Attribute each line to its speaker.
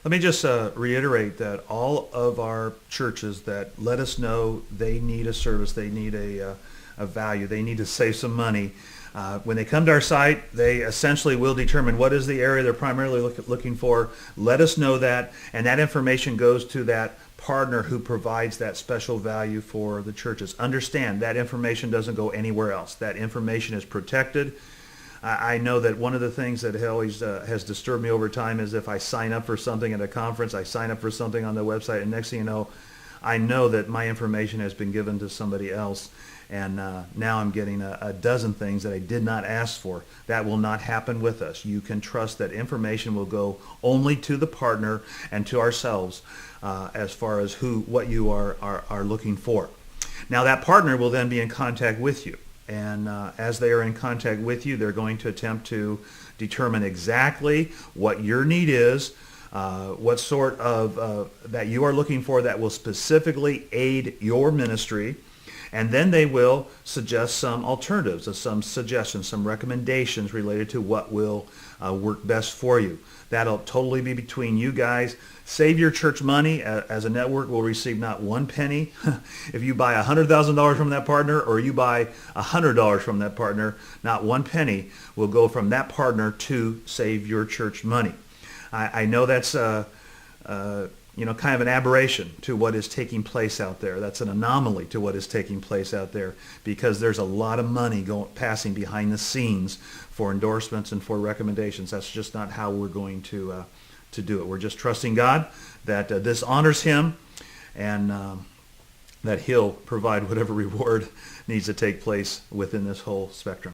Speaker 1: Let me just reiterate that all of our churches that let us know they need a service, they need a value, they need to save some money, when they come to our site, they essentially will determine what is the area they're primarily looking for, let us know that, and that information goes to that partner who provides that special value for the churches. Understand that information doesn't go anywhere else. That information is protected. I know that one of the things that always has disturbed me over time is if I sign up for something at a conference, I sign up for something on the website, and next thing you know, I know that my information has been given to somebody else, and now I'm getting a dozen things that I did not ask for. That will not happen with us. You can trust that information will go only to the partner and to ourselves as far as what you are looking for. Now that partner will then be in contact with you. And as they are in contact with you, they're going to attempt to determine exactly what your need is, what sort of that you are looking for that will specifically aid your ministry. And then they will suggest some alternatives, some suggestions, some recommendations related to what will work best for you. That'll totally be between you guys. Save Your Church money as a network will receive not one penny. If you buy $100,000 from that partner or you buy $100 from that partner, not one penny will go from that partner to Save Your Church money. I know that's kind of an aberration to what is taking place out there. That's an anomaly to what is taking place out there because there's a lot of money passing behind the scenes for endorsements and for recommendations. That's just not how we're going to do it. We're just trusting God that this honors Him and that He'll provide whatever reward needs to take place within this whole spectrum.